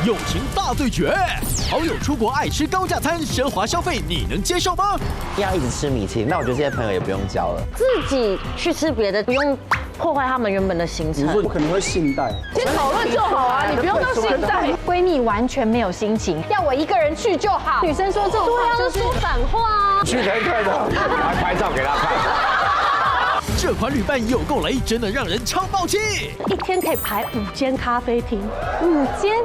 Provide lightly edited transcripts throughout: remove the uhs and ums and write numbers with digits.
友情大对决，好友出国爱吃高价餐，奢华消费你能接受吗？要一直吃米其林，那我觉得这些朋友也不用交了。自己去吃别的，不用破坏他们原本的行程。我可能会信贷，先讨论就好啊，你不用到现在。闺蜜完全没有心情，要我一个人去就好。女生说这种话就是说反话啊。去才快的，还拍照给他看。这款旅伴有够雷，真的让人超爆气！一天可以排5间咖啡厅，5间，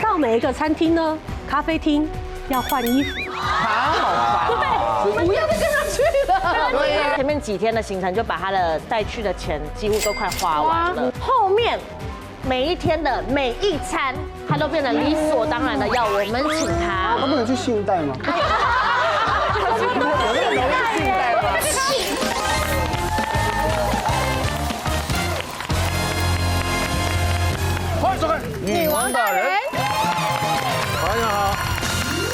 到每一个餐厅呢，咖啡厅要换衣服。好对，不要再跟他去了。前面几天的行程就把他的带去的钱几乎都快花完了，后面每一天的每一餐，他都变得理所当然的要我们请他。他不能去信贷吗？欢迎收看《女王大人》。大家好，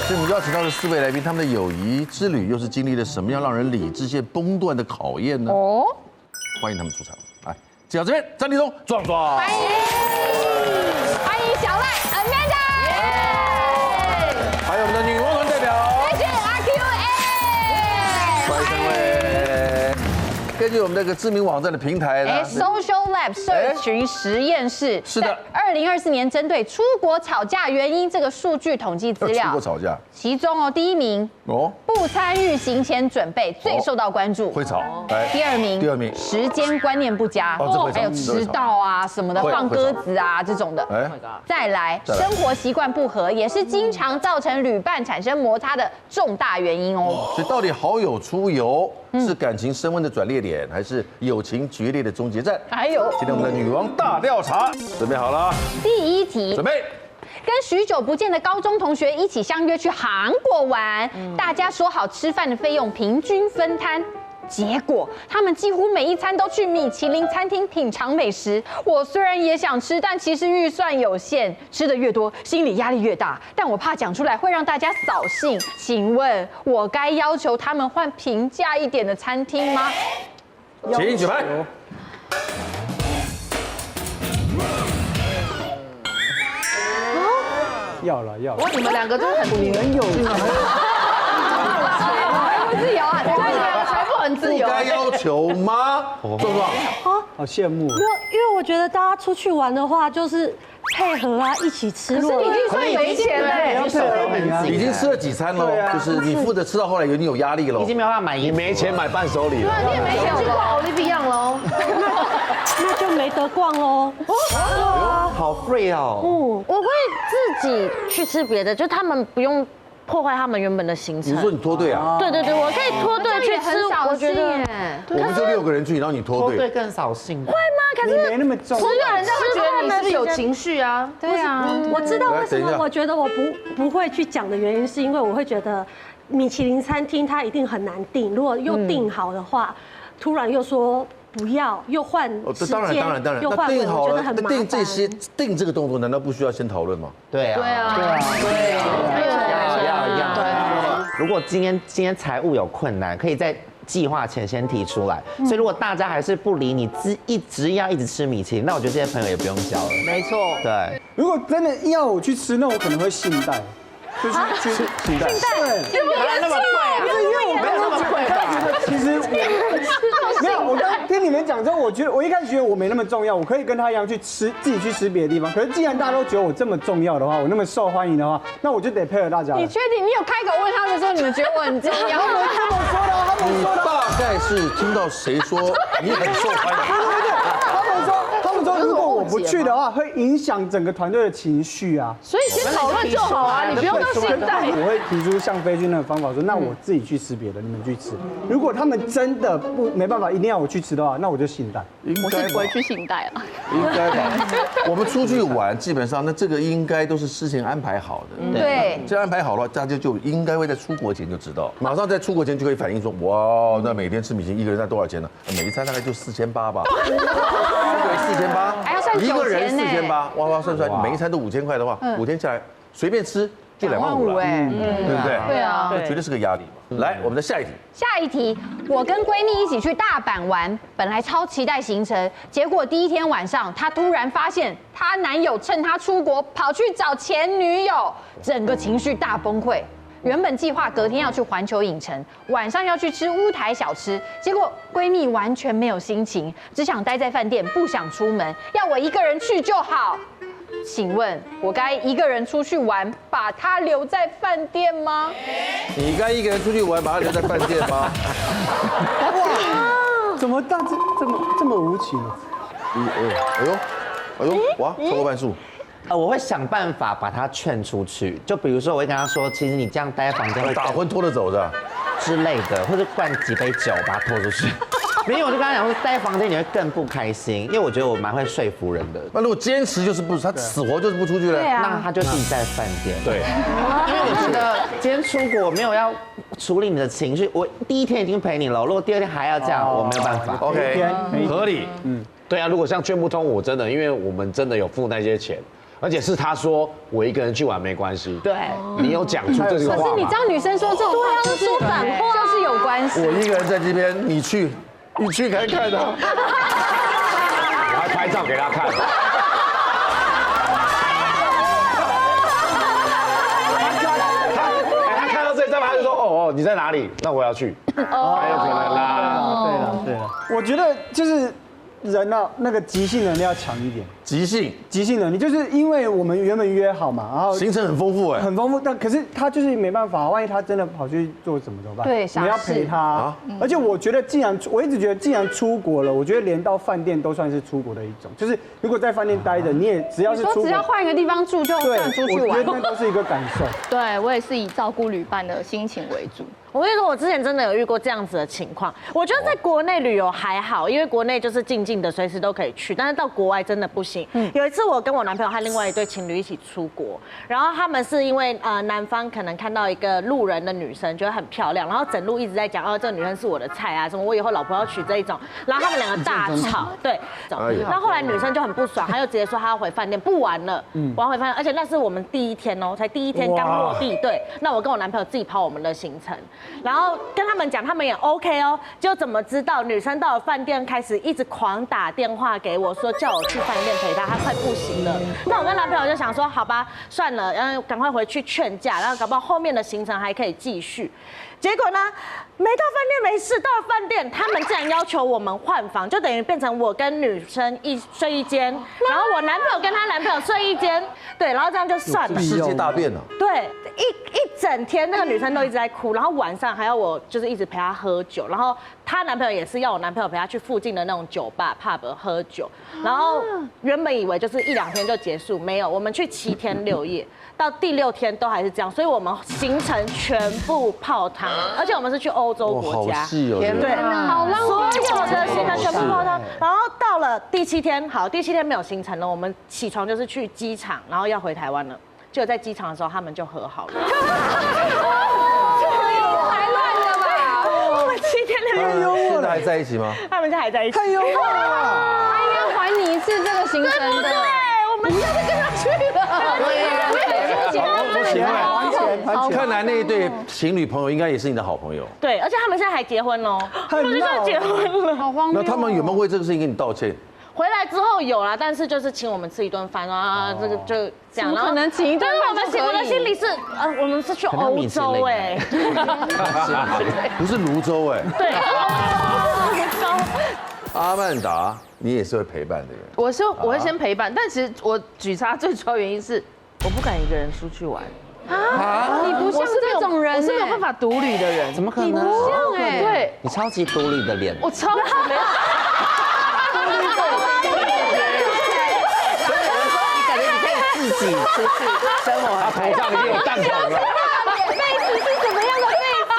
今天我们邀请到的4位来宾，他们的友谊之旅又是经历了什么样让人理智线崩断的考验呢？哦，欢迎他们出场。来，介绍这边张立东、壮壮，欢迎小赖、Amanda， 还有我们的女王团代表，谢谢阿 Q A， 欢迎3位。根据我们这个知名网站的平台呢，Social Lab 社群实验室是的，2024年针对出国吵架原因这个数据统计资料，出国吵架，其中第1名不参与行前准备最受到关注，会吵。第2名时间观念不佳，还有迟到啊什么的，放鸽子啊这种的。再来，生活习惯不合也是经常造成旅伴产生摩擦的重大原因哦。所以到底好友出游是感情升温的转捩点，还是友情决裂的终结站？还有，今天我们的女王大调查准备好了，第1题，准备。跟许久不见的高中同学一起相约去韩国玩，大家说好吃饭的费用平均分摊。结果他们几乎每一餐都去米其林餐厅品尝美食。我虽然也想吃，但其实预算有限，吃的越多，心理压力越大。但我怕讲出来会让大家扫兴。请问，我该要求他们换平价一点的餐厅吗？请举牌。要了。哇，你们2个真的很你们有自由啊，财富很自由。不该要求吗？壮壮，好羡慕。因为我觉得大家出去玩的话，就是配合啊，一起吃。可是已经算没钱了，已经吃了几餐喽？就是你负责吃到后来有你有压力喽，已经没有办法买，你没钱买伴手礼了。对，你也没钱去逛 Olympic 喽，那就没得逛喽。好 free 哦。我会自己去吃别的，就他们不用破坏他们原本的行程。你说你脱队啊？对，我可以脱队去吃，我觉得。我们就6个人去，然后你脱队，更扫兴。会吗？可是没那么重要。所以人家会觉得你是不是有情绪啊？对啊，我知道为什么我觉得我不会去讲的原因，是因为我会觉得米其林餐厅它一定很难订，如果又订好的话，突然又说不要，又换时间，又换，订好了，我觉得很麻烦。订这个动作，难道不需要先讨论吗？对啊。如果今天财务有困难，可以在计划前先提出来。所以如果大家还是不理你，一直吃米其林，那我觉得这些朋友也不用交了。没错。对。如果真的要我去吃，那我可能会信贷，就是去信贷。对，那么贵啊？不是因为我没有那么贵吧？其实没有，我刚听你们讲之后，我一开始觉得我没那么重要，我可以跟他一样去吃，自己去吃别的地方。可是既然大家都觉得我这么重要的话，我那么受欢迎的话，那我就得配合大家。你确定？你有开口问他们说你们觉得我很重要？他们大概是听到谁说你很受欢迎？他们说，如果我不去的话，会影响整个团队的情绪啊。所以先讨论就好啊，你不用到现在。我会提出像飞君那个方法，说那我自己去吃别的，你们去吃。如果他们真的没办法，一定要我去吃的话，那我就信贷。我是不会去信贷了。应该吧？我们出去玩，基本上那这个应该都是事先安排好的。对，这样安排好了，大家就应该会在出国前就知道，马上在出国前就可以反映说，哇，那每天吃米其林一个人那多少钱呢？每一餐大概就4800吧。对，4800，还要算一个人酒钱呢4800，哇，算出来每一餐都5000块的话，5天下来随便吃就2万5了，哎，对不对？对啊。这绝对是个压力嘛。来，我们的下一题。下一题，我跟闺蜜一起去大阪玩，本来超期待行程，结果第一天晚上，她突然发现她男友趁她出国跑去找前女友，整个情绪大崩溃。原本计划隔天要去环球影城，晚上要去吃乌台小吃，结果闺蜜完全没有心情，只想待在饭店，不想出门，要我一个人去就好。请问，我该一个人出去玩，把她留在饭店吗？你该一个人出去玩，把他留在饭店吗？怎么这么无情？哎呦，哇，超过半数。我会想办法把他劝出去，就比如说我会跟他说，其实你这样待在房间会打昏拖着走的。之类的，或者灌几杯酒把他拖出去。没有，我就跟他讲说，待在房间你会更不开心，因为我觉得我蛮会说服人的。那如果坚持就是不，他死活就是不出去了，那他就自己在饭店。对，因为我觉得今天出国没有要处理你的情绪，我第一天已经陪你了，如果第2天还要这样，我没有办法。 OK， 合理。对啊，如果像劝不通，我真的，因为我们真的有付那些钱。而且是他说我一个人去玩没关系，对，你有讲出这句话吗？可是你知道女生说这种话就是说反话，就是有关系。我一个人在这边，你去看看啊。我还拍照给他看。他看到这一张，他就说哦，你在哪里？那我要去，还有可能啦。对了，我觉得就是人啊，那个即兴能力要强一点。即兴能力就是因为我们原本约好嘛，然后行程很丰富哎，很丰富，但可是他就是没办法，万一他真的跑去做怎么办？对，我们要陪他。而且我觉得，我一直觉得，既然出国了，我觉得连到饭店都算是出国的一种。就是如果在饭店待着，你也只要是出国，只要换一个地方住就算出去玩，我觉得那都是一个感受。对我也是以照顾旅伴的心情为主。我跟你说，我之前真的有遇过这样子的情况。我觉得在国内旅游还好，因为国内就是静静的，随时都可以去。但是到国外真的不行。有一次我跟我男朋友和另外一对情侣一起出国，然后他们是因为男方可能看到一个路人的女生觉得很漂亮，然后整路一直在讲这个女生是我的菜啊，什么我以后老婆要娶这一种，然后他们2个大吵，对。那后来女生就很不爽，她就直接说她要回饭店，不玩了，我要回饭店，而且那是我们第1天哦，才第1天刚落地，对。那我跟我男朋友自己跑我们的行程。然后跟他们讲，他们也 OK 哦，就怎么知道女生到了饭店开始一直狂打电话给我说叫我去饭店陪她，她快不行了。那我跟男朋友就想说，好吧，算了，然后赶快回去劝架，然后搞不好后面的行程还可以继续。结果呢，没到饭店没事，到了饭店他们竟然要求我们换房，就等于变成我跟女生睡一间，然后我男朋友跟她男朋友睡一间，对，然后这样就算了。世界大变了。对，一整天那个女生都一直在哭，然后晚上还要我就是一直陪她喝酒，然后她男朋友也是要我男朋友陪她去附近的那种酒吧 pub 喝酒，然后原本以为就是1、2天就结束，没有，我们去7天6夜。到第6天都还是这样，所以我们行程全部泡汤，而且我们是去欧洲国家，好细哦，对，好浪漫，所有的行程全部泡汤。然后到了第7天，好，第7天没有行程了，我们起床就是去机场，然后要回台湾了。结果在机场的时候，他们就和好了。太乱了吧？我们7天6夜，现在还在一起吗？他们就还在一起。太幽默了，他应该还你一次这个行程的。我们不要再跟他去了。看来那一对情侣朋友应该也是你的好朋友。对，而且他们现在还结婚喽，他们就在结婚了。好荒谬。那他们有没有为这个事情跟你道歉？回来之后有啦，但是就是请我们吃一顿饭啊，这个就这样。可能请一顿饭就可以？我的心里是，我们是去欧洲哎，不是泸州哎。对，泸州。阿曼达，你也是会陪伴的人。我会先陪伴，但其实我举差最主要原因是我不敢一个人出去玩。你不像这种人，我是没有办法独旅的人。怎么可能？你不像哎，对，你超级独立的脸。我超级没有。你感觉你可以自己出去生活，他头上已经有蛋筒了。妹子是怎么样的妹子？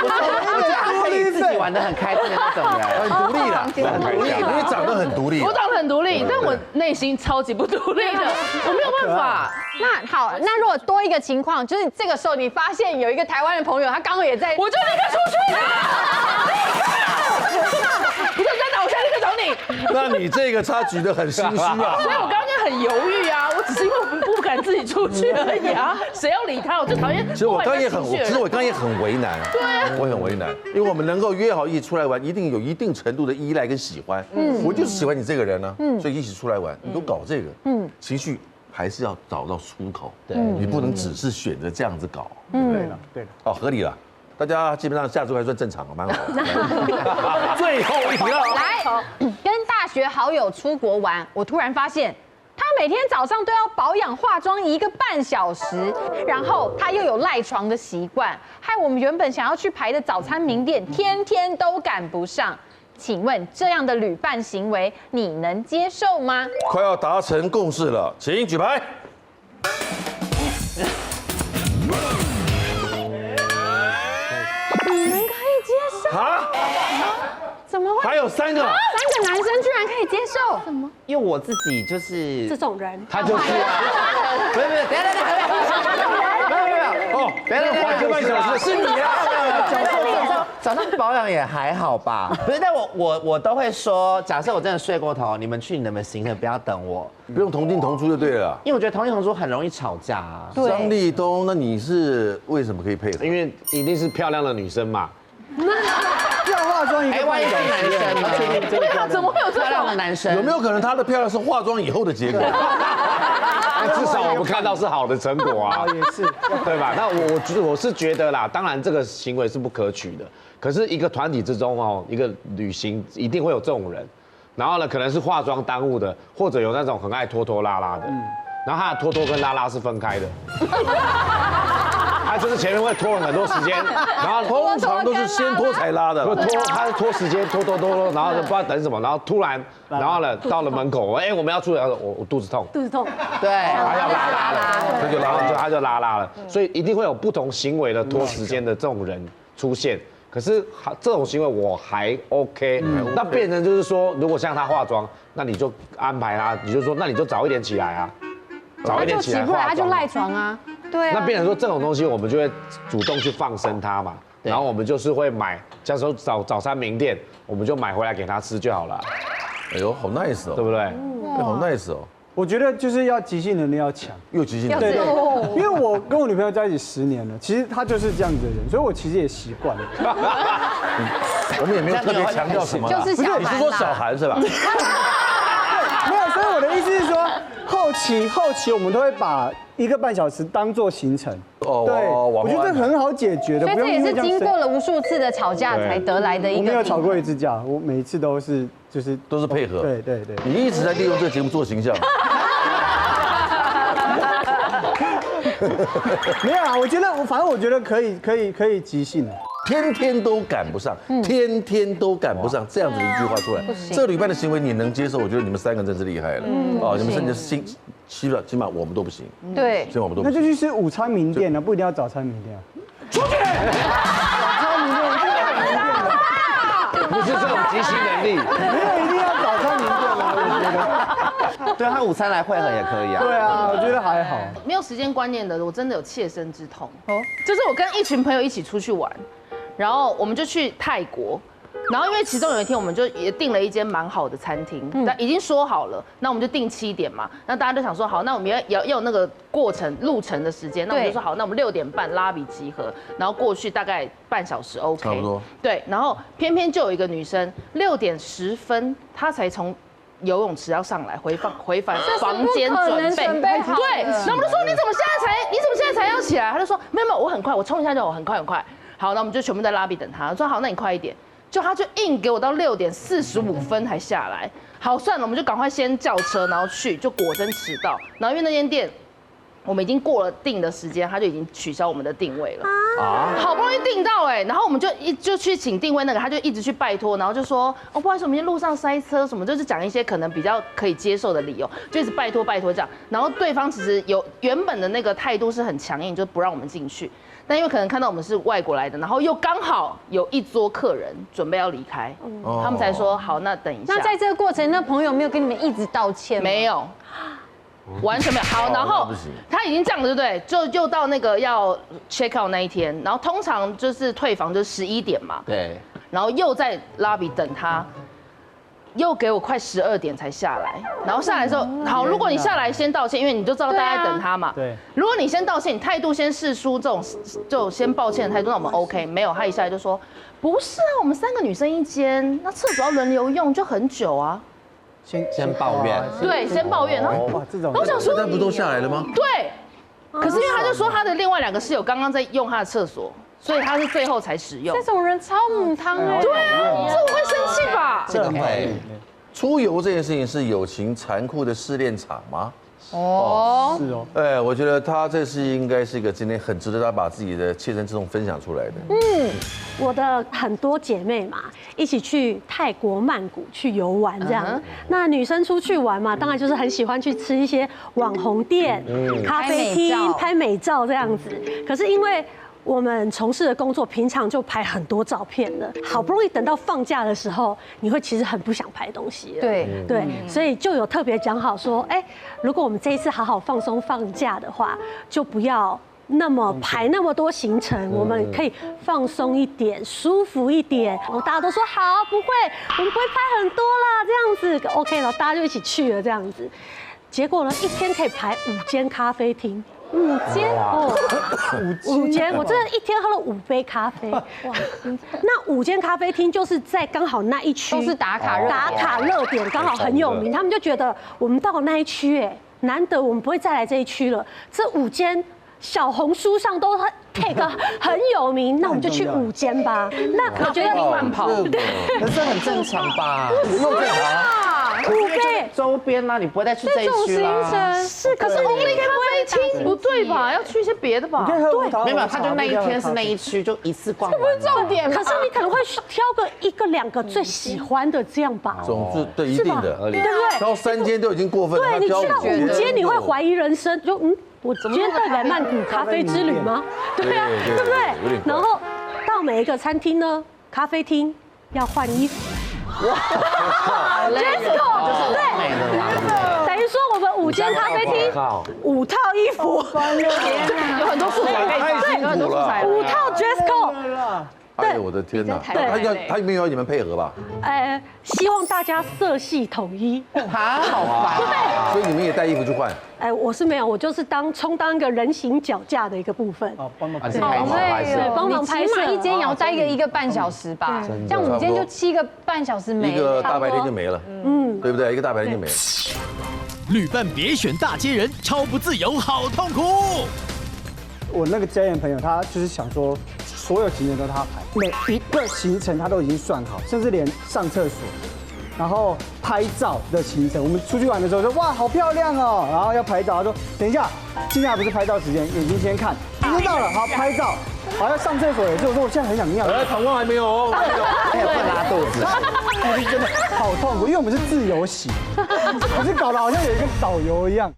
他可以自己玩得很开心的那种人，很独立啦，很独立，因为长得很独立。我长得很独立，但我内心超级不独立的，我没有办法。那好，那如果多一个情况，就是这个时候你发现有一个台湾的朋友，他刚好也在，我就立刻出去了。不是在哪？我现在立刻找你。那你这个差举得很心虚啊。所以我刚刚就很犹豫啊，我只是因为我们不敢自己出去而已啊，谁要理他？我就讨厌。其实我刚刚也很为难，对啊，我很为难，因为我们能够约好一起出来玩，一定有一定程度的依赖跟喜欢。我就是喜欢你这个人呢，所以一起出来玩，你都搞这个，情绪还是要找到出口，对，你不能只是选择这样子搞，对了，对了，哦，合理了。大家基本上下周还算正常，蛮好的。最后一题了，来，跟大学好友出国玩，我突然发现他每天早上都要保养化妆1个半小时，然后他又有赖床的习惯，害我们原本想要去排的早餐名店，天天都赶不上。请问这样的旅伴行为，你能接受吗？快要达成共识了，请举牌。你们可以接受啊？怎么会？还有3个，3个男生居然可以接受？什么？因为我自己就是这种人，他就是啊，不是，等一下，哦，等一下1个半小时是你啊！早上保养也还好吧，不是，但我都会说，假设我真的睡过头，你们去你们行程，不要等我，不用同进同出就对了。因为我觉得同进同出很容易吵架啊。张立东，那你是为什么可以配合？因为一定是漂亮的女生嘛。要化妆1个万一是男生呢？确定这个怎么会有这漂亮的种？男生？有没有可能他的漂亮是化妆以后的结果？至少我们看到是好的成果啊，也是，对吧？那我是觉得啦，当然这个行为是不可取的。可是一个团体之中哦，一个旅行一定会有这种人，然后呢，可能是化妆耽误的，或者有那种很爱拖拖拉拉的，然后他的拖拖跟拉拉是分开的。他就是前面会拖很多时间，然后通常都是先拖才拉的，他是拖时间，拖，然后就不知道等什么，然后突然，然后呢到了门口，哎，我们要出来，我肚子痛，肚子痛，对，他要拉了，他就拉了，所以一定会有不同行为的拖时间的这种人出现。可是这种行为我还 OK，那变成就是说，如果像他化妆，那你就安排他，你就说，那你就早一点起来啊，早一点起来化妆，他就赖床啊。对啊，那变成说这种东西，我们就会主动去放生它嘛，然后我们就是会买，像说早餐名店，我们就买回来给他吃就好了。哎呦，好 nice 哦，对不对？好 nice 哦。我觉得就是要即兴能力要强，又即兴能力。对，因为我跟我女朋友在一起10年了，其实她就是这样子的人，所以我其实也习惯了。我们也没有特别强调什么，就是小韩，你是说小韩是吧？没有，所以我的意思是说，后期我们都会把1个半小时当做行程。对，我觉得这很好解决的，所以这也是经过了无数次的吵架才得来的一个。我没有吵过1次架，我每一次都是配合。对。你一直在利用这个节目做形象。没有啊，我觉得反正我觉得可以即兴的。天天都赶不上，天天都赶不上，这样子的一句话出来，这旅伴的行为你能接受？我觉得你们3个真是厉害了，哦，你们甚至起码我们都不行，对，起码我们都不行。那就去吃午餐名店了，不一定要早餐名店啊。出去！早餐名店，不是这种即兴能力，没有一定要早餐名店啊，我觉得。对，他午餐来会合也可以啊。对啊，我觉得还好。没有时间观念的，我真的有切身之痛。就是我跟一群朋友一起出去玩，然后我们就去泰国，然后因为其中有一天我们就也订了一间蛮好的餐厅，但已经说好了，那我们就定7点嘛，那大家就想说好，那我们要有那个路程的时间，那我们就说好，那我们6点半拉比集合，然后过去大概半小时 OK， 差不多。对，然后偏偏就有一个女生6点10分，她才从游泳池要上来回房间准备，对，然后我们就说你怎么现在才要起来？他就说没有，我很快，我冲一下就好，很快。好，那我们就全部在拉比等他。说好，那你快一点。他就硬给我到6点45分才下来。好，算了，我们就赶快先叫车，然后去，就果真迟到。然后因为那间店我们已经过了定的时间，他就已经取消我们的定位了。好不容易订到然后我们就去请定位那个，他就一直去拜托，然后就说哦不好意思，我们今天路上塞车什么，就是讲一些可能比较可以接受的理由，就一直拜托这样。然后对方其实原本的那个态度是很强硬，就不让我们进去。但因为可能看到我们是外国来的，然后又刚好有一桌客人准备要离开，他们才说好，那等一下。那在这个过程，那朋友没有跟你们一直道歉吗？没有。完全没有。好，然后他已经这样了，对不对？就又到那个要 check out 那一天，然后通常就是退房就是11点嘛。对。然后又在 lobby 等他，又给我快12点才下来，然后下来的时候，好，如果你下来先道歉，因为你就知道大家在等他嘛。对。如果你先道歉，你态度先示出这种就先抱歉的态度，那我们 OK。没有，他一下来就说，不是啊，我们3个女生一间，那厕所要轮流用，就很久啊。先抱怨。对，先抱怨。然后哇，这种。我想说，那不都下来了吗？对。可是因为他就说他的另外2个室友刚刚在用他的厕所，所以他是最后才使用。这种人超母汤哎。对啊，这我会生气吧？这个会。出游这件事情是友情残酷的试炼场吗？哦，是哦。哎，我觉得他这是应该是一个今天很值得他把自己的切身之痛分享出来的。我的很多姐妹嘛，一起去泰国曼谷去游玩这样。那女生出去玩嘛，当然就是很喜欢去吃一些网红店、咖啡厅、拍美照这样子。可是因为我们从事的工作，平常就拍很多照片了，好不容易等到放假的时候，你会其实很不想拍东西了。对，所以就有特别讲好说，如果我们这一次好好放松放假的话，就不要那么排那么多行程，我们可以放松一点，舒服一点。然后大家都说好，不会，我们不会拍很多啦，这样子 OK 了，大家就一起去了这样子。结果呢，一天可以排5间咖啡厅。5间哦，5间，我真的一天喝了5杯咖啡。哇，那5间咖啡厅就是在刚好那一区都是打卡热点，刚好很有名。他们就觉得我们到了那一区，难得我们不会再来这一区了。这5间小红书上都take 很有名，那我们就去5间吧。那我觉得慢跑，可是很正常吧？不正常。 5杯周边啦，你不会再去这一区啦。是，可是 Only 咖啡厅不对吧？要去一些别的吧？对，没有，他就那一天是那一区，就一次逛完。这不是重点吗？可是你可能会挑个1个2个最喜欢的这样吧。总之，对，一定的，对不对？挑3间都已经过分了。对，你去到5间，你会怀疑人生，就我今天到底来曼谷咖啡之旅吗？对啊，对不对？然后到每一个餐厅呢，咖啡厅要换衣服。Jesco 对，等于说我们5间咖啡厅5套衣服，有很多素材可以拍，有很多素材。5套 Jesco。 哎呦我的天哪！他没有要你们配合吧？希望大家色系统一。好烦。所以你们也带衣服去换？我是没有，我就是充当一个人形脚架的一个部分。哦，帮忙拍摄。对，帮忙拍摄。起码一间也要待1个半小时吧？这样5间就7个半小时没了。一个大白天就没了，对不对？一个大白天就没了。旅伴别选大街人，超不自由，好痛苦。我那个家人朋友，他就是想说，所有行程都他排，每一个行程他都已经算好，甚至连上厕所，然后拍照的行程。我们出去玩的时候说，哇，好漂亮哦，然后要拍照，他说等一下，现在还不是拍照时间，眼睛先看，时间到了，好拍照。好，要上厕所也是，我说我现在很想尿，膀胱还没有哦，还有拉肚子，真的好痛苦，因为我们是自由行，可是搞得好像有一个导游一样。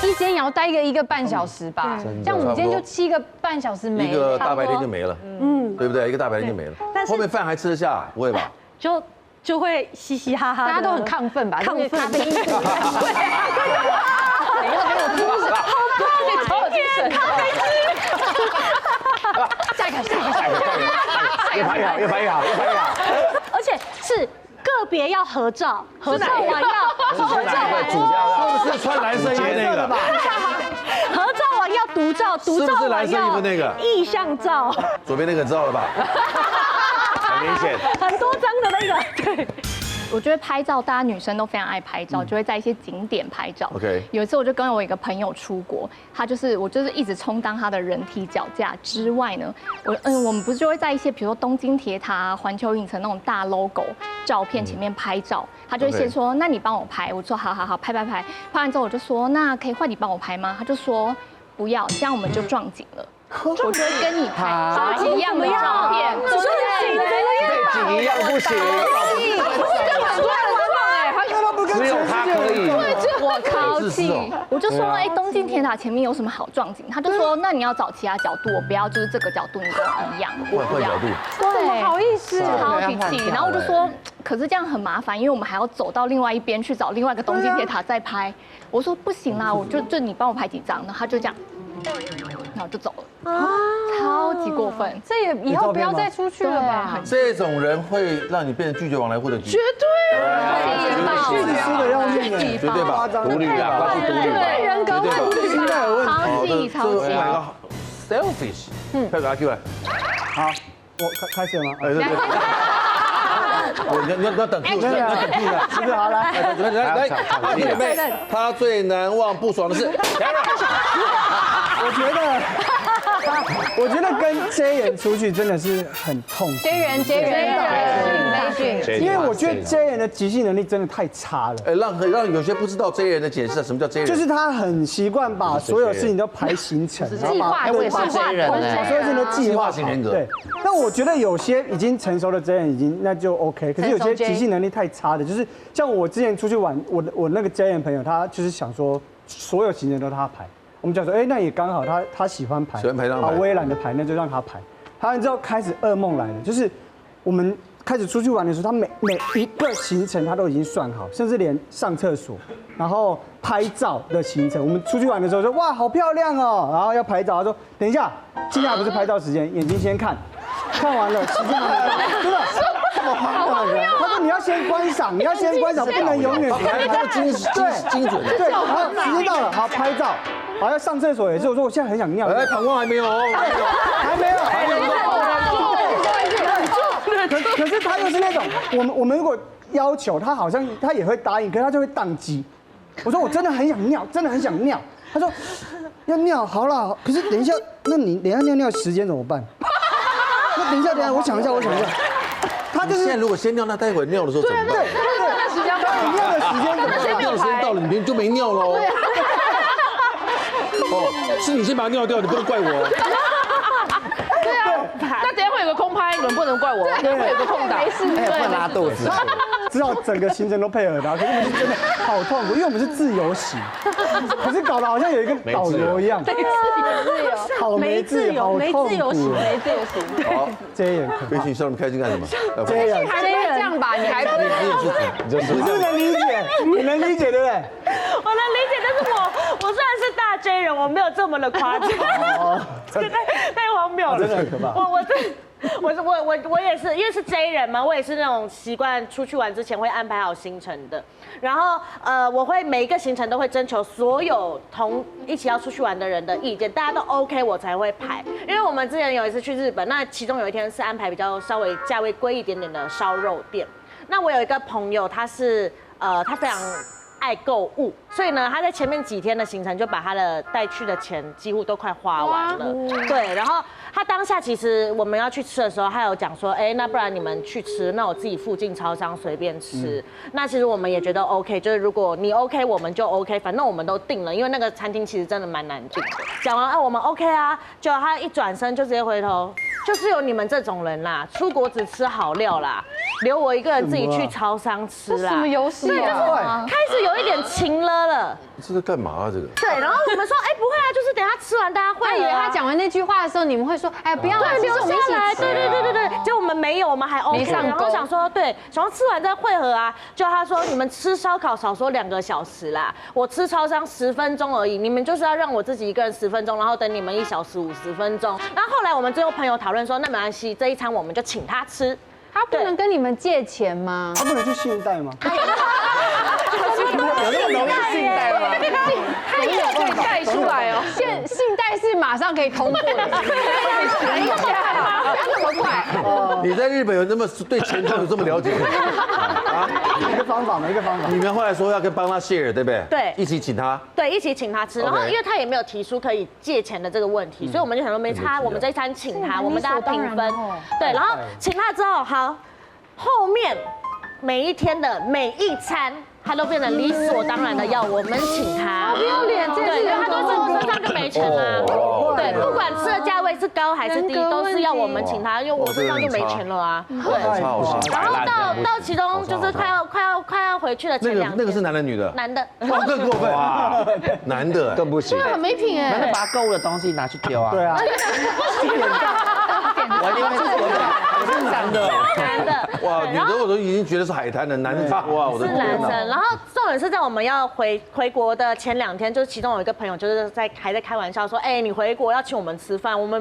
一间也要待1个半小时吧？这样5间就7个半小时没了。一个大白天就没了，对不对？一个大白天就没了。后面饭还吃得下，不会吧？就会嘻嘻哈哈，大家都很亢奋吧？亢奋。咖啡因。对，每个都很有精神，好棒！超有精神，咖啡机。下一个，越拍越好。而且是个别要合照，合照完要是不是穿蓝色衣服那个？合照完要独照，独照完要意向照。左边那个知道了吧？很明显，很多张的那个，对。我觉得拍照，大家女生都非常爱拍照，就会在一些景点拍照。OK，有一次我就跟我一个朋友出国，我就是一直充当他的人体脚架之外呢，我们不是就会在一些比如说东京铁塔、环球影城那种大 logo 照片前面拍照，他就会先说，那你帮我拍，我说好，拍完之后我就说，那可以换你帮我拍吗？他就说不要，这样我们就撞景了。我就会跟你拍一样的照片，只是景一样不行。只有他可以，我超气，我就说，东京铁塔前面有什么好撞景？他就说，那你要找其他角度，我不要就是这个角度，你跟我一样，我不要。对，不好意思，超级气。然后我就说，可是这样很麻烦，因为我们还要走到另外一边去找另外一个东京铁塔再拍。我说不行啦，我就你帮我拍几张，然后他就这样，然后就走了。超级过分。这也以后不要再出去了吧？这种人会让你变成拒绝往来户的局，绝对啊，自己输的要命哎，绝对吧？独立啊，关系独立吧，人格问题心态有问题。超级超级。 selfish，快把他 Q 来。好，我开始了吗？对。你要等 Q， 你要等 Q 的，是不是？好来，来，准备。他最难忘不爽的是 我觉得跟 J 人出去真的是很痛苦。 J 人，因为我觉得 J 人的即兴能力真的太差了。让有些不知道 J 人的解释，什么叫 J 人？就是他很习惯把所有事情都排行程，计划，我也是 J 人哎，所有事情都计划型人格。对，但我觉得有些已经成熟的 J 人已经那就 OK， 可是有些即兴能力太差的，就是像我之前出去玩，我那个 J 人朋友，他就是想说所有行程都他排。 我们讲说，那也刚好，他喜欢排，我也懒得排，那就让他排。排完之后开始噩梦来了，就是我们开始出去玩的时候，他每一个行程他都已经算好，甚至连上厕所，然后拍照的行程。我们出去玩的时候说，哇，好漂亮哦，然后要拍照，他说等一下，现在不是拍照时间，眼睛先看，看完了时间还没到，真的。 他说你要先观赏，不能永远排这么精准。对，然后时间到了，好拍照，好要上厕所也是。我说我现在很想尿，膀胱还没有哦，还没有。可是他又是那种，我们如果要求他，好像他也会答应，可是他就会宕机。我说我真的很想尿，真的很想尿。他说要尿好了，可是等一下，那你等一下尿尿时间怎么办？那等一下，我想一下。 他就是现在如果先尿，那待会尿的时候怎么办？那时间到了，尿的时间怎么办？尿的时间到了，你就没尿喽。哦，是你先把它尿掉，你不能怪我。对啊，那等下会有个空拍，你们不能怪我，等下会有个空档，不能拉肚子。只好整个行程都配合他，可是我们是真的好痛苦，因为我们是自由行，可是搞得好像有一个导游一样，好没自由，好痛苦，没自由行。好，这人飞行笑那么开心干什么？这人还没这样吧？你还不你是能理解，你能理解对不对？我能理解，但是我虽然是大 J 人，我没有这么的夸张，太荒谬了，真的很可怕。我也是，因为是 J 人嘛，我也是那种习惯出去玩之前会安排好行程的。然后我会每一个行程都会征求所有一起要出去玩的人的意见，大家都 OK 我才会排。因为我们之前有一次去日本，那其中有一天是安排比较稍微价位贵一点点的烧肉店。那我有一个朋友，他是他非常爱购物，所以呢，他在前面几天的行程就把他的带去的钱几乎都快花完了。对，然后他当下其实我们要去吃的时候，他有讲说，那不然你们去吃，那我自己附近超商随便吃。那其实我们也觉得 OK， 就是如果你 OK， 我们就 OK， 反正我们都定了，因为那个餐厅其实真的蛮难订的。讲完，我们 OK 啊，结果他一转身就直接回头，就是有你们这种人啦，出国只吃好料啦。留我一个人自己去超商吃啦，什么游戏？对，就是开始有一点情了。这是干嘛啊？这个？对，然后我们说，不会啊，就是等他吃完大家会。他以为他讲完那句话的时候，你们会说，不要对，留下来，对，结果我们没有，我们还 OK， 然后想说，对，想要吃完再会合啊。就他说，你们吃烧烤少说2个小时啦，我吃超商10分钟而已，你们就是要让我自己一个人10分钟，然后等你们1小时50分钟。然后后来我们最后朋友讨论说，那没关系，这一餐我们就请他吃。他不能跟你们借钱吗？他不能去信贷吗？有那么容易信贷吗？他也可以贷出来哦。信贷是马上可以通过的，等一下，不要那么快。你在日本有那么对钱有这么了解？一个方法嘛，一个方法。你们后来说要帮他 share， 对不对？对，一起请他。对，一起请他吃。然后因为他也没有提出可以借钱的这个问题，所以我们就想说没差，我们这一餐请他，我们大家平分。对，然后请他之后，好，后面每一天的每一餐。他都变得理所当然的要我们请他，不要脸，对，他都是我身上就没钱啊，对，不管吃的价位是高还是低，都是要我们请他，因为我身上就没钱了啊，对。然后到其中就是快要回去的前2天，那个是男的女的？男的，更过分哇，男的更不行，很没品哎，那就把他购物的东西拿去丢啊，对啊，我一定会我是男的，男的。哇，女的我都已经觉得是海滩了，男的哇，我的是天哪！男生，然后重点是在我们要回国的前2天，就是其中有一个朋友就是还在开玩笑说，哎，你回国要请我们吃饭，我们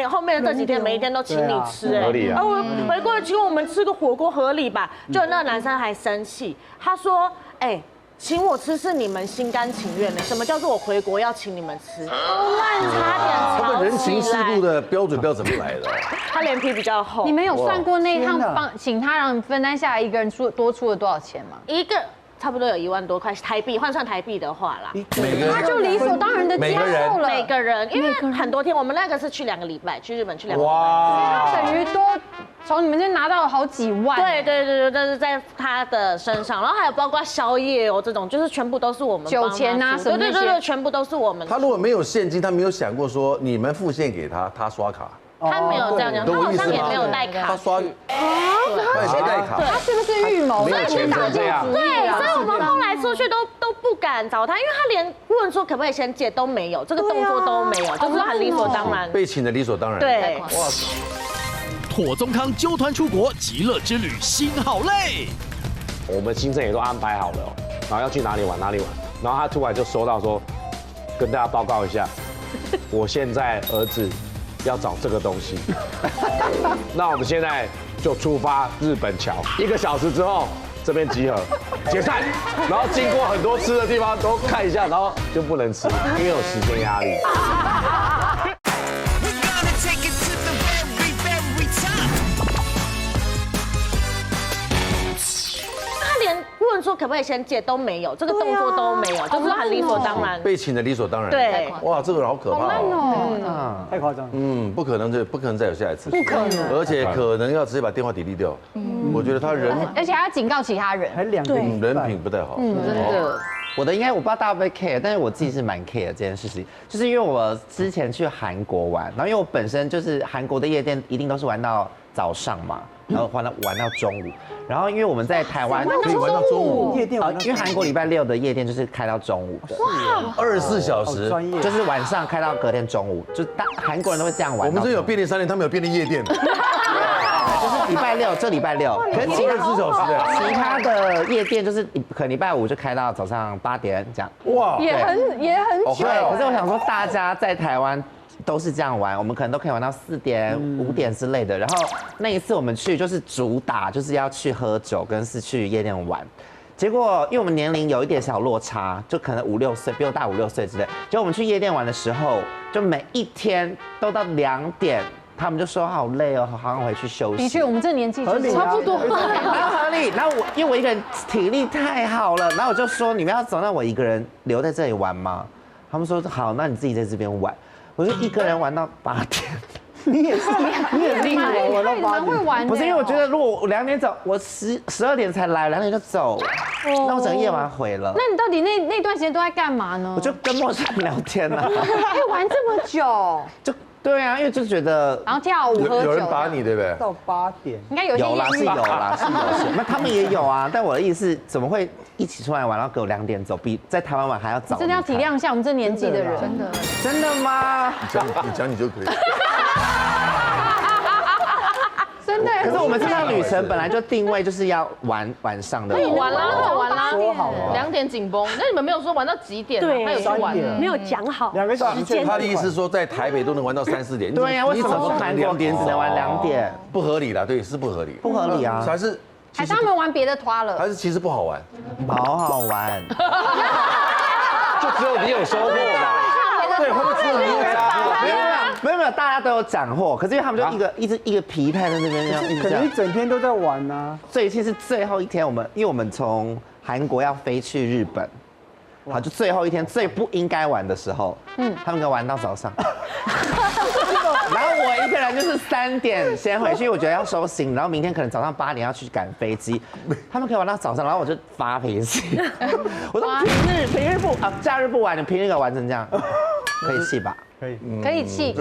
后面的这几天每一天都请你吃，合理啊。我回国请我们吃个火锅合理吧？就那个男生还生气，他说，哎。请我吃是你们心甘情愿的，什么叫做我回国要请你们吃？差点他们人情世故的标准不知道怎么来的。他脸皮比较厚。你们有算过那一趟请他让分担下来，一个人多出了多少钱吗？一个差不多有1万多块台币，换算台币的话啦，每个人他就理所当然的接受了。每个人，因为很多天，我们那个是去2个礼拜，去日本去2个礼拜，哇，他等于多从你们这拿到了好几万。对，这是在他的身上，然后还有包括宵夜哦这种，就是全部都是我们酒钱啊什么那些，对，全部都是我们。他如果没有现金，他没有想过说你们付现给他，他刷卡。他没有这样讲，他好像也没有带卡。他刷，他也没带卡。他是不是预谋？没有钱成这样。对，所以我们后来出去都不敢找他，因为他连问说可不可以先借都没有，这个动作都没有，就是很理所当然。被请的理所当然。对。哇塞！妥宗康揪团出国极乐之旅心好累，我们行程也都安排好了哦，然后要去哪里玩，然后他突然就收到说，跟大家报告一下，我现在儿子要找这个东西，那我们现在就出发日本桥，1个小时之后这边集合，解散，然后经过很多吃的地方都看一下，然后就不能吃，因为有时间压力。问说可不可以先借都没有，这个动作都没有，就是很理所当然。被请的理所当然。对，哇，这个人好可怕哦。太夸张。不可能再有下一次。不可能。而且可能要直接把电话delete掉。我觉得他人，而且还要警告其他人，还2个人品不太好。真的。我的应该我不知道大家会不会 care，但是我自己是蛮 care 这件事情，就是因为我之前去韩国玩，然后因为我本身就是韩国的夜店一定都是玩到早上嘛，然后玩到中午，然后因为我们在台湾可以玩到中午，夜店因为韩国礼拜6的夜店就是开到中午的，哇，24小时，专业，就是晚上开到隔天中午，就韩国人都会这样玩。我们这有便利商店，他们有便利夜店。就是礼拜6，这礼拜6，可是24小时的，其他的夜店就是可能礼拜5就开到早上8点这样。哇，也很久。对，可是我想说，大家在台湾都是这样玩，我们可能都可以玩到4点、5点之类的。然后那一次我们去就是主打就是要去喝酒，跟是去夜店玩。结果因为我们年龄有一点小落差，就可能5、6岁，比我大5、6岁之类。结果我们去夜店玩的时候，就每一天都到2点。他们就说好累哦，好想回去休息。的确，我们这年纪就是差不多，然后合理。然后因为我一个人体力太好了，然后我就说你们要走，那我一个人留在这里玩吗？他们说好，那你自己在这边玩。我就一个人玩到8点。你也厉害，玩到8点。会玩。不是因为我觉得如果我2点走，我12点才来，2点就走，那我整个夜晚毁了。那你到底那段时间都在干嘛呢？我就跟陌生人聊天啊。可以玩这么久？就。对啊，因为就觉得，然后跳舞喝酒，有人把你对不对？到8点，应该有啦，是有。那他们也有啊，但我的意思是，怎么会一起出来玩，然后给我2点走，比在台湾玩还要早？真的要体谅一下我们这年纪的人，真的吗？你讲你就可以。真的。可是我们这趟旅程本来就定位就是要晚上的。玩啦，说好了2点紧绷。那你们没有说玩到几点？对，他有去玩，没有讲好。2个小时。他的意思是说，在台北都能玩到3、4点。对呀，为什么韩国2点只能玩2点？不合理啦，对，是不合理。不合理啊！还是他们玩别的团了？还是其实不好玩？好好玩。就只有你有收获吧？对，会不会只有你有收获？没有，大家都有斩获，可是因为他们就一个疲态在那边这样，可能一整天都在玩啊。这一次是最后一天，因为我们从韩国要飞去日本，好，就最后一天最不应该玩的时候，他们可以玩到早上。然后我一个人就是3点先回去，我觉得要收心，然后明天可能早上8点要去赶飞机，他们可以玩到早上，然后我就发脾气，我说假日不玩，你平日给我玩成这样，可以气吧？可以，可以气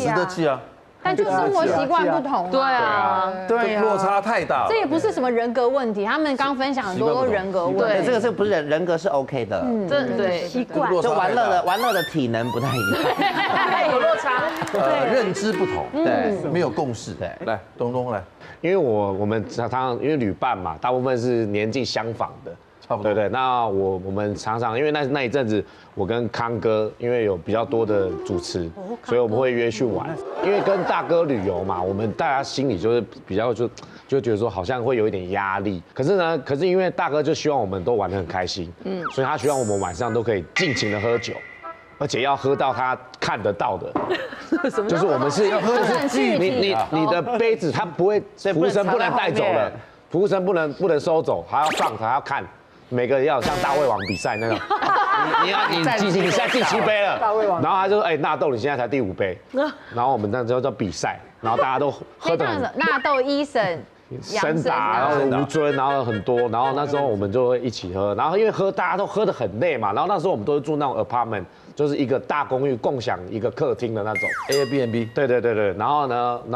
啊，值得气啊。但就生活习惯不同。对啊，对呀，落差太大了。这也不是什么人格问题，他们刚分享很多都人格问对，题。这个不是人格是 OK 的，对，习惯。就玩乐的体能不太一样，有落差。认知不同，对，没有共识。对，来，东东来，因为我们常常因为旅伴嘛，大部分是年纪相仿的，差不多。对，那我们常常因为那一阵子，我跟康哥因为有比较多的主持，所以我们会约去玩。因为跟大哥旅游嘛，我们大家心里就是比较就觉得说好像会有一点压力。可是因为大哥就希望我们都玩得很开心，所以他希望我们晚上都可以尽情的喝酒。而且要喝到他看得到的，就是我们是要喝的是你的杯子，他不会，服务生不能带走了，服务生不能收走，还要放，还要看，每个人要像大胃王比赛那种，你现在第7杯了，然后他就说，纳豆你现在才第5杯，然后我们那时候叫比赛，然后大家都喝得很，纳豆医生。森达，然后吴尊，然后很多，然后那时候我们就会一起喝，然后因为大家都喝得很累嘛，然后那时候我们都是住那种 apartment， 就是一个大公寓共享一个客厅的那种 Airbnb。对，然后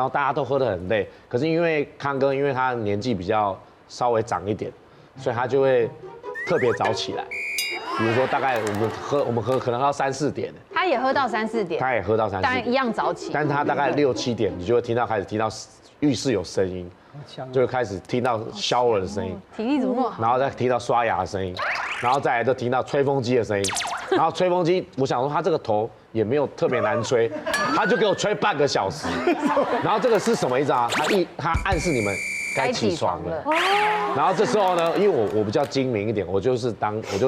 大家都喝得很累，可是因为康哥因为他年纪比较稍微长一点，所以他就会特别早起来，比如说大概我们喝可能到3、4点，他也喝到3、4点，他也喝到3、4点，当然一样早起，但他大概6、7点，你就会开始听到浴室有声音。就会开始听到shower的声音，体力怎么那么好？然后再听到刷牙的声音，然后再来就听到吹风机的声音，然后吹风机，我想说他这个头也没有特别难吹，他就给我吹半个小时，然后这个是什么意思啊？他暗示你们该起床了。然后这时候呢，因为我比较精明一点，我就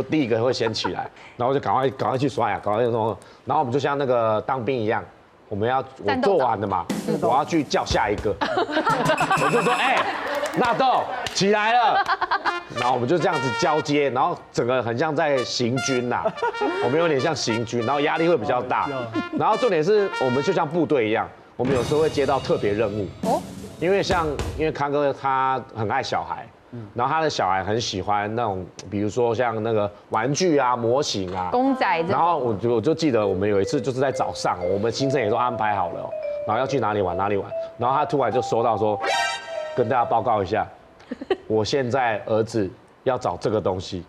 第一个会先起来，然后就赶快去刷牙，赶快弄，然后我们就像那个当兵一样。我做完了嘛，我要去叫下一个，我就说纳豆起来了，然后我们就这样子交接，然后整个很像在行军呐，我们有点像行军，然后压力会比较大，然后重点是我们就像部队一样，我们有时候会接到特别任务哦，因为康哥他很爱小孩。然后他的小孩很喜欢那种，比如说像那个玩具啊、模型啊、公仔。然后我就记得我们有一次就是在早上，我们行程也都安排好了，然后要去哪里玩，然后他突然就收到说，跟大家报告一下，我现在儿子要找这个东西，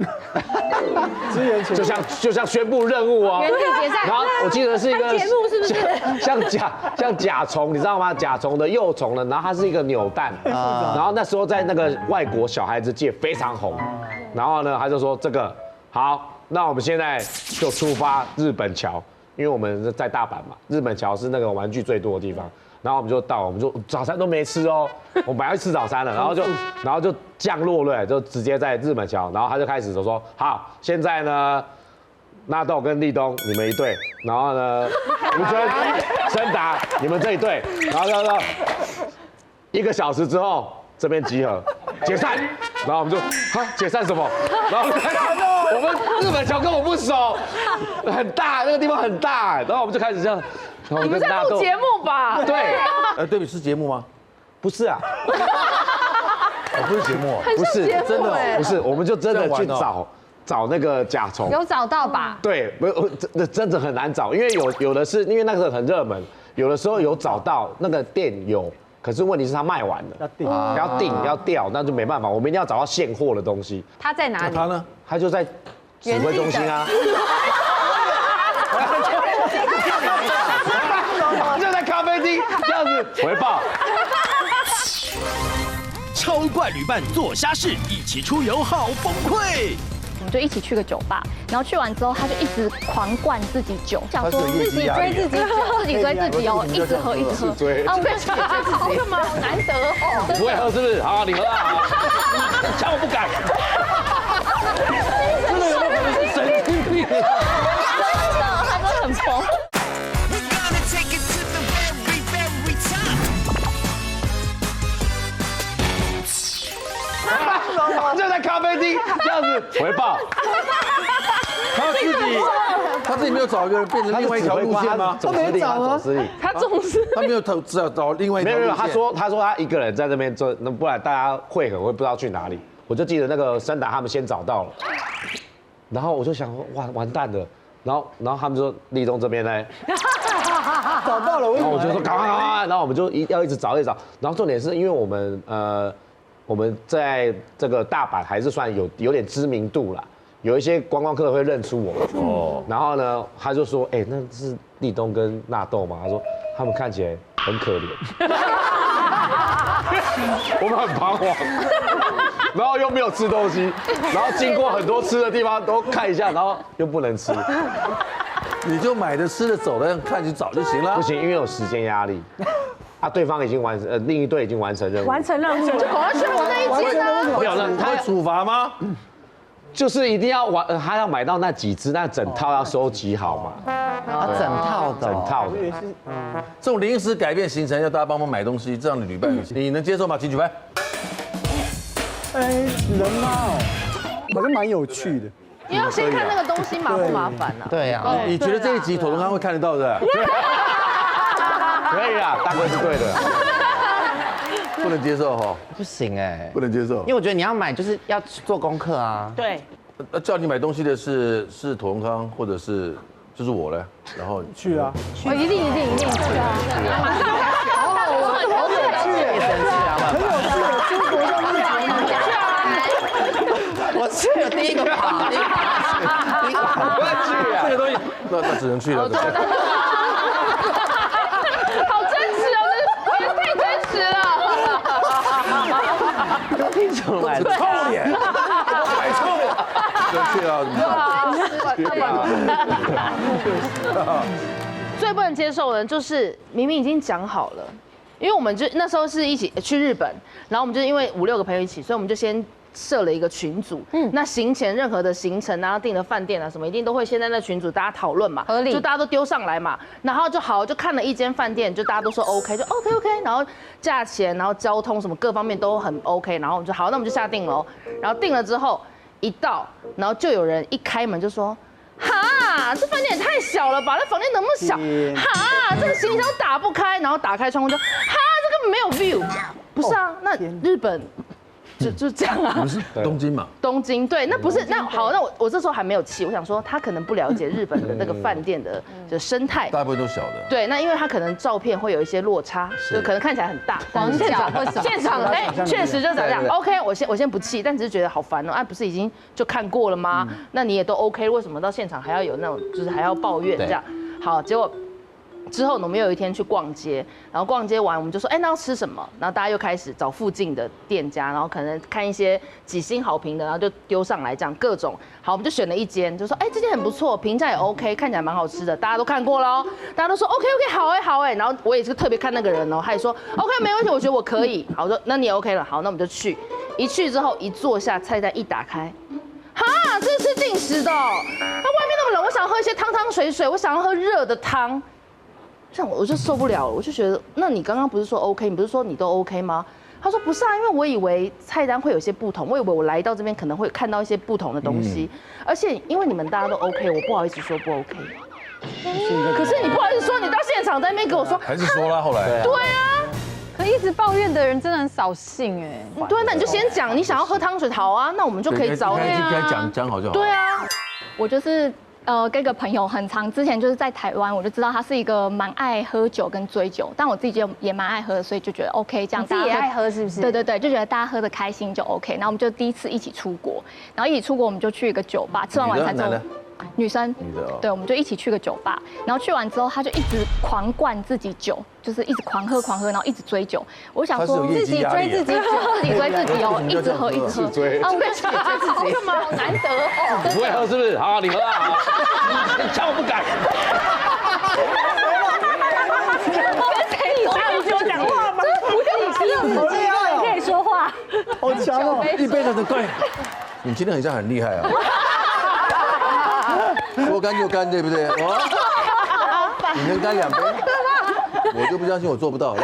就像宣布任务哦。原地解散。然后我记得是一个节目是不是像甲虫，你知道吗？甲虫的幼虫呢，然后它是一个扭蛋，然后那时候在那个外国小孩子界非常红，然后呢他就说这个好，那我们现在就出发日本桥，因为我们在大阪嘛，日本桥是那个玩具最多的地方。然后我们就早餐都没吃哦，我本来要吃早餐了，然后就降落了，就直接在日本桥，然后他就开始说好，现在呢，纳豆跟立东你们一队，然后呢，吴尊、森达你们这一队，然后说1个小时之后这边集合，解散，然后我们就解散什么？然后我们日本桥跟我不熟，很大那个地方很大，然后我们就开始这样。你们在录节目吧？对，对比是节目吗？不是啊，不是节目，不是真的，不是，我们就真的去找那个甲虫，有找到吧？对，真的很难找，因为有的是因为那个很热门，有的时候有找到那个店有，可是问题是他卖完了，要调，那就没办法，我们一定要找到现货的东西。他在哪里？他呢？他就在指挥中心啊。就在咖啡厅这样子回报。超怪旅伴做瞎事，一起出游好崩溃。我们就一起去个酒吧，然后去完之后，他就一直狂灌自己酒，想说自己追自己追自己哦，一直喝。啊，我跟你讲，好干嘛？好难得哦。不会喝是不是？好，你喝啊。抢我不敢。真的有可能是神经病。真的，他真的很疯。就在咖啡厅这样子回报。他自己没有找一个人变成另外一条路线吗？他没找啊，他总是他没有找另外一条路线。没有，他说他一个人在这边做，那不然大家会合会不知道去哪里。我就记得那个森达他们先找到了，然后我就想说哇完蛋了，然后他们说立东这边呢，找到了，然后我就说赶快，然后我们就要一直找，然后重点是因为我们在这个大阪还是算有点知名度啦，有一些观光客会认出我们哦。然后呢，他就说，那是立东跟纳豆吗？他说他们看起来很可怜，我们很彷徨，然后又没有吃东西，然后经过很多吃的地方都看一下，然后又不能吃。你就买的、吃的、走的看去找就行了。不行，因为有时间压力。对方已经完成，另一队已经完成任务，完成任务就赶快去我那一间啊！没有，他会处罚吗？就是一定要他要买到那几只，那整套要收集好嘛。整套的。这种临时改变行程，要大家帮忙买东西，这样的旅伴你能接受吗？请举牌。人吗？好像蛮有趣的。你要先看那个东西麻不麻烦啊？对呀。你觉得这一集妥中康会看得到的？可以啦，大哥是对的。不能接受哈？不行哎，不能接受，因为我觉得你要买就是要做功课啊。对。叫你买东西的是妥中康，或者是就是我嘞，然后去啊。一定去啊！好有趣耶！很有趣的，出国上面我去第一个跑，我也去啊。这个东西，那只能去了。好真实哦，这也太真实了。都听出来了，臭脸，太臭了，真去啊！最不能接受的就是明明已经讲好了，因为我们就那时候是一起去日本，然后我们就因为5、6个朋友一起，所以我们就先设了一个群组。那行前任何的行程啊、订的饭店啊什么，一定都会先在那群组大家讨论嘛，合理，就大家都丢上来嘛，然后就看了一间饭店，就大家都说 OK， 就 OK， 然后价钱，然后交通什么各方面都很 OK， 然后我们就好，那我们就下定了。然后定了之后一到，然后就有人一开门就说。哈，这饭店也太小了吧？那房间能不能小？哈，这个行李箱打不开，然后打开窗户就，哈，这根本没有 view。不是啊，那日本就这样啊。不是东京嘛？东京对，那不是那好，那我这时候还没有气，我想说他可能不了解日本的那个饭店的生态，大部分都小的。对，那因为他可能照片会有一些落差，就可能看起来很大，广角或什么现场确实就长这样。OK， 我先不气，但只是觉得好烦哦，不是已经就看过了吗？那你也都 OK， 为什么到现场还要有那种就是还要抱怨这样？好，结果。之后呢，我们有一天去逛街，然后逛街完，我们就说，那要吃什么？然后大家又开始找附近的店家，然后可能看一些几星好评的，然后就丢上来，这样各种。好，我们就选了一间，就说，这间很不错，评价也 OK， 看起来蛮好吃的，大家都看过喽，大家都说 OK， 好哎。然后我也是特别看那个人哦，他也说 OK 没问题，我觉得我可以。好，我说那你也 OK 了，好，那我们就去。一去之后一坐下，菜单一打开。哈，这是定时的，那外面那么冷，我想喝一些汤水，我想要喝热的汤。像我就受不了了，我就觉得，那你刚刚不是说 OK， 你不是说你都 OK 吗？他说不是啊，因为我以为菜单会有些不同，我以为我来到这边可能会看到一些不同的东西，而且因为你们大家都 OK， 我不好意思说不 OK。可是你不好意思说，你到现场在那边跟我说，还是说啦，后来。对啊。可一直抱怨的人真的很扫兴哎。对，那你就先讲，你想要喝汤水，好啊，那我们就可以早点。该讲好就好。对啊，我就是跟一个朋友很长，之前就是在台湾，我就知道他是一个蛮爱喝酒跟追酒，但我自己就也蛮爱喝，所以就觉得 OK 这样。自己也爱喝是不是？对，就觉得大家喝得开心就 OK。然后我们就第一次一起出国，然后一起出国我们就去一个酒吧，吃完晚餐之后。女生，对，我们就一起去个酒吧，然后去完之后，他就一直狂灌自己酒，就是一直狂喝，然后一直追酒。我想说自己追自己酒，自己追自己哦，一直喝。啊，我自己追自己，干嘛？好难得哦。不会喝是不是？好，你喝啊。你叫我不敢。你就讲话吗？不用你好厉害哦，可以说话，好强哦，一杯的对。你今天很像很厉害啊。说干就干，对不对？你能干2杯，我就不相信我做不到。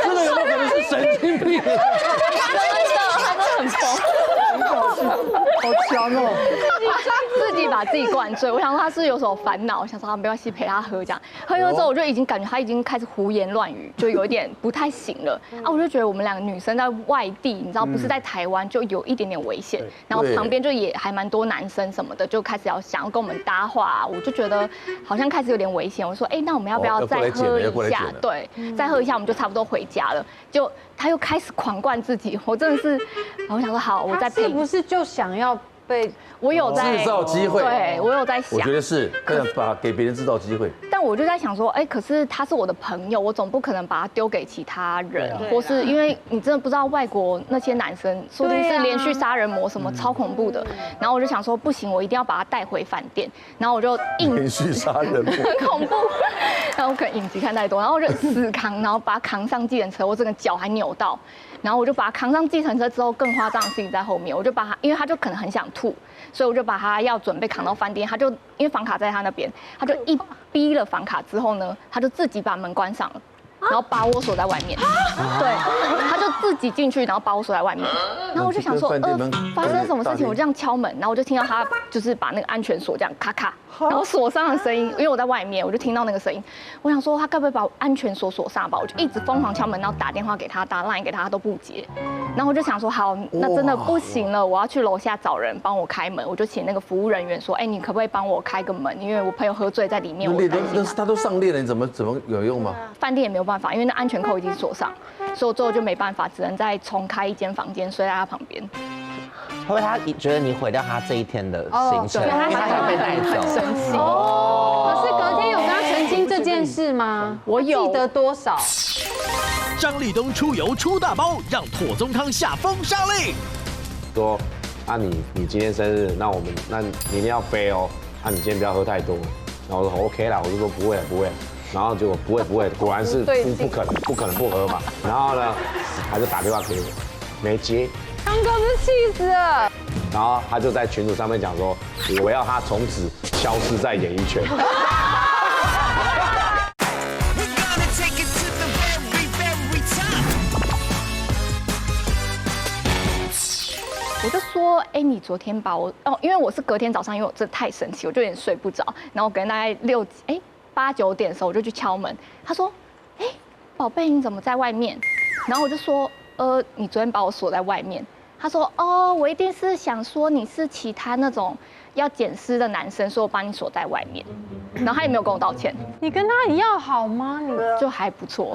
这个有没有可能是神经病？真的很疯。好强哦！自己把自己灌醉。我想说他是有什么烦恼，我想说他没关系，陪他喝这样。喝完之后，我就已经感觉他已经开始胡言乱语，就有一点不太行了。啊，我就觉得我们两个女生在外地，你知道不是在台湾，就有一点点危险。然后旁边就也还蛮多男生什么的，就开始想要跟我们搭话，我就觉得好像开始有点危险。我说，哎，那我们要不要再喝一下？对，再喝一下我们就差不多回家了。就他又开始狂灌自己，我真的是，我想说好，我再陪。是不是就想要被？我有在制造机会，对我有在想。我觉得是，给别人制造机会。但我就在想说，哎，可是他是我的朋友，我总不可能把他丢给其他人，或是因为你真的不知道外国那些男生说不定是连续杀人魔什么超恐怖的。然后我就想说，不行，我一定要把他带回饭店。然后我就连续杀人魔很恐怖。然后我可能影集看太多，然后我就死扛，然后把他扛上计程车，我整个脚还扭到。然后我就把他扛上计程车之后，更夸张的事情在后面，我就把他，因为他就可能很想吐，所以我就把他要准备扛到饭店，他就因为房卡在他那边，他就一逼了房卡之后呢，他就自己把门关上了。然后把我锁在外面，对，他就自己进去，然后把我锁在外面。然后我就想说，发生了什么事情？我这样敲门，然后我就听到他就是把那个安全锁这样咔咔，然后锁上的声音，因为我在外面，我就听到那个声音。我想说他该不会把安全锁锁上吧？我就一直疯狂敲门，然后打电话给他，打 LINE 给他，他都不接。然后我就想说，好，那真的不行了，我要去楼下找人帮我开门。我就请那个服务人员说，哎，你可不可以帮我开个门？因为我朋友喝醉在里面，我担心他都上链了，你怎么有用吗？饭店也没有办法，因为那安全扣已经锁上，所以我最后就没办法，只能再重开一间房间睡在他旁边。会不会他觉得你毁掉他这一天的行程，他想被带走？生气哦。可是隔天有跟他澄清这件事吗？我有。记得多少？张立东出游出大包，让妥宗康下封杀令。说啊你今天生日，那明天要飞哦，啊你今天不要喝太多。然后我说 OK 啦，我就说不会不会。然后结果不会，果然是不可能不喝嘛。然后呢，他就打电话给我，没接。康哥不是气死了。然后他就在群组上面讲说，我要他从此消失在演艺圈。我就说，哎，你昨天把我因为我是隔天早上，因为我真的太生气，我就有点睡不着。然后可能大概8、9点的时候，我就去敲门。他说：“哎，宝贝，你怎么在外面？”然后我就说：“你昨天把我锁在外面。”他说：“哦，我一定是想说你是其他那种要捡尸的男生，所以我把你锁在外面。”然后他也没有跟我道歉。你跟他很要好吗？你就还不错。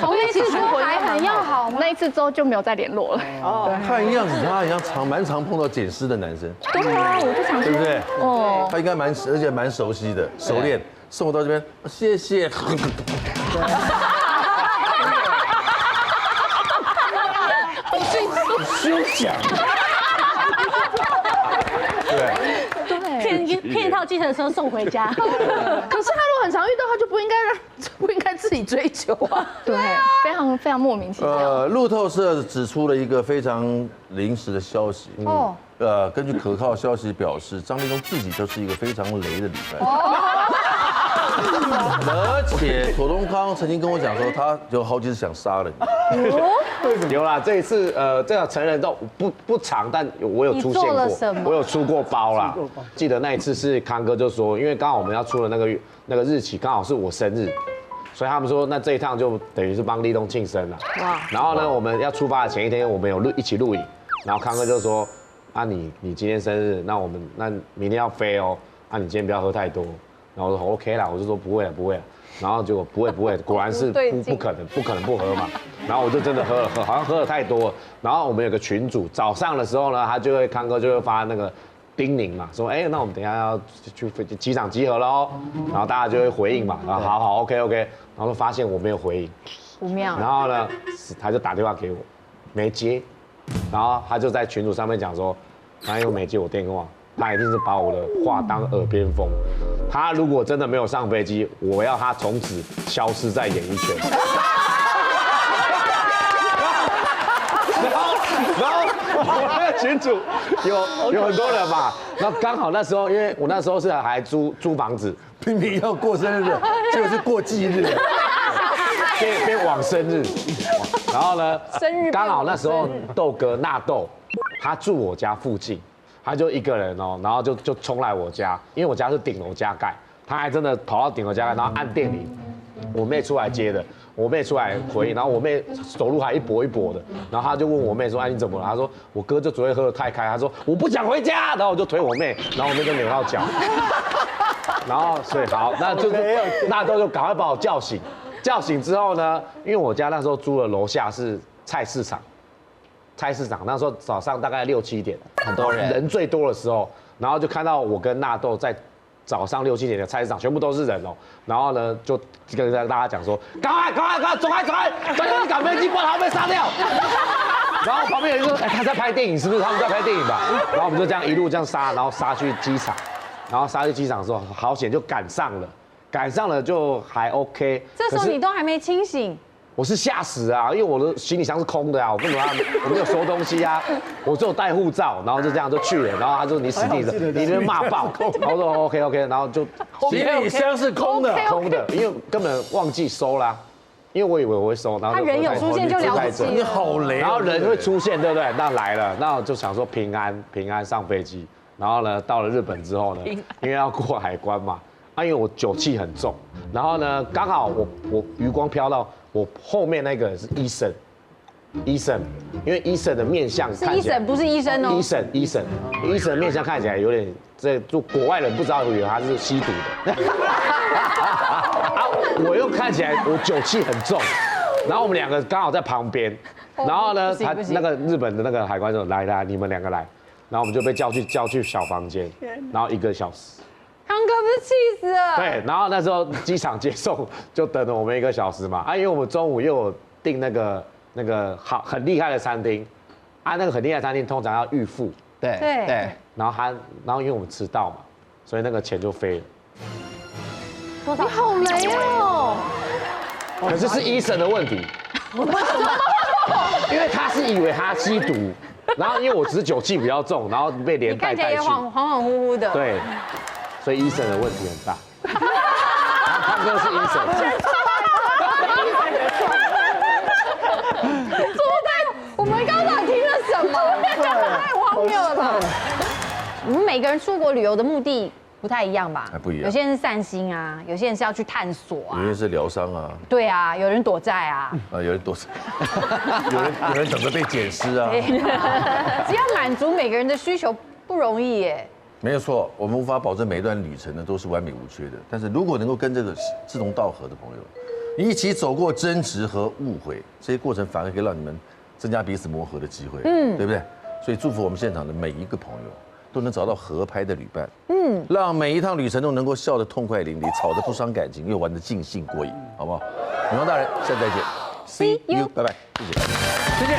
从那次之后还很要好吗？那一次之后就没有再联络了。看样子他好像蛮常碰到捡尸的男生。对啊，我就想说，对不对？哦，他应该而且蛮熟悉的，熟练。送我到这边，谢谢。休想。对，骗一套计程车送回家。可是他如果很常遇到，他就不应该自己追求啊。对，非常莫名其妙。路透社指出了一个非常临时的消息。根据可靠消息表示，张立东自己就是一个非常雷的礼拜。而且妥宗康曾经跟我讲说，他有好几次想杀了你。有啦，这一次这个承认都不长，但我有出现过，我有出过包啦。记得那一次是康哥就说，因为刚好我们要出的那个日期刚好是我生日，所以他们说那这一趟就等于是帮立东庆生了。哇！然后呢，我们要出发的前一天，我们有一起录影，然后康哥就说，啊你今天生日，那明天要飞哦，啊你今天不要喝太多。然后我说 OK 啦，我就说不会了，然后结果不会，果然是不可能不喝嘛。然后我就真的喝了，好像喝了太多了。然后我们有个群组，早上的时候呢，康哥就会发那个叮咛嘛，说那我们等一下要去机场集合了哦。然后大家就会回应嘛，然后好 OK， 然后就发现我没有回应，不妙。然后呢，他就打电话给我，没接，然后他就在群组上面讲说，他又没接我电话。他一定是把我的话当耳边风。他如果真的没有上飞机，我要他从此消失在演艺圈。然后我那个群组有很多人嘛，然后刚好那时候，因为我那时候是还租房子，明明要过生日，结果是过忌日，变往生日。然后呢，刚好那时候豆哥纳豆他住我家附近，他就一个人哦，然后就冲来我家，因为我家是顶楼加盖，他还真的跑到顶楼加盖，然后按电铃，我妹出来接的，我妹出来回应，然后我妹走路还一跛一跛的，然后他就问我妹说：“哎，你怎么了？”他说：“我哥就昨天喝得太开，他说我不想回家。”然后我就推我妹，然后我妹就扭到脚，然后所以好，那就是纳豆就赶快把我叫醒。叫醒之后呢，因为我家那时候租的楼下是菜市场那时候早上大概6、7点，很多人最多的时候，然后就看到我跟纳豆在早上6、7点的菜市场全部都是人哦，然后呢就跟大家讲说，赶快，走开，你赶飞机，不然他被杀掉。然后旁边有人说，哎，他在拍电影是不是？他们在拍电影吧？然后我们就这样一路这样杀，然后杀去机场，然后杀去机场的时候，好险就赶上了就还 OK。这时候你都还没清醒。我是吓死啊，因为我的行李箱是空的啊，我根本我没有收东西啊，我只有带护照，然后就这样就去了，然后他说你死定了，你那边骂爆，然后我说 OK， 然后就行李箱是空的，因为根本忘记收啦，因为我以为我会收，然后他人有出现就了不起了，你好雷，然后人会出现，对不对？那来了，那我就想说平安上飞机，然后呢到了日本之后呢，因为要过海关嘛，因为我酒气很重，然后呢刚好我余光飘到。我后面那个是医生，因为医生的面相看起来是医生，不是医生哦。医生的面相看起来有点，就国外人不知道以为他是吸毒的。啊，我又看起来我酒气很重，然后我们2个刚好在旁边，然后呢，他那个日本的那个海关说来，你们2个来，然后我们就被叫去小房间，然后1个小时。康哥不是气死了？对，然后那时候机场接送就等了我们1个小时嘛，因为我们中午又有订那个很厉害的餐厅，那个很厉害的餐厅通常要预付，对，然后因为我们迟到嘛，所以那个钱就飞了。你好雷哦！可是医生的问题，为什么？因为他是以为他吸毒，然后因为我只是酒气比较重，然后被连带带去，恍惚的。对。所以医生的问题很大，然后康哥是医生。我们刚刚听了什么？太荒谬了吧！我们每个人出国旅游的目的不太一样吧？不一样。有些人是散心啊，有些人是要去探索啊，有些是疗伤啊。对啊，有人躲债啊。有人躲债，有人等着被捡尸啊。只要满足每个人的需求不容易耶。没有错，我们无法保证每一段旅程呢都是完美无缺的。但是如果能够跟这个志同道合的朋友，你一起走过争执和误会，这些过程反而可以让你们增加彼此磨合的机会，对不对？所以祝福我们现场的每一个朋友都能找到合拍的旅伴，让每一趟旅程都能够笑得痛快淋漓，吵得不伤感情，又玩得尽兴过瘾，好不好？女王大人，下次再见 ，See you， 拜拜，谢谢，再见。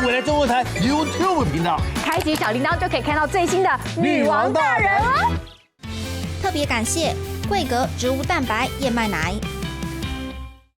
未来中文台 YouTube 频道，开启小铃铛就可以看到最新的女王大人哦。特别感谢桂格植物蛋白燕麦奶。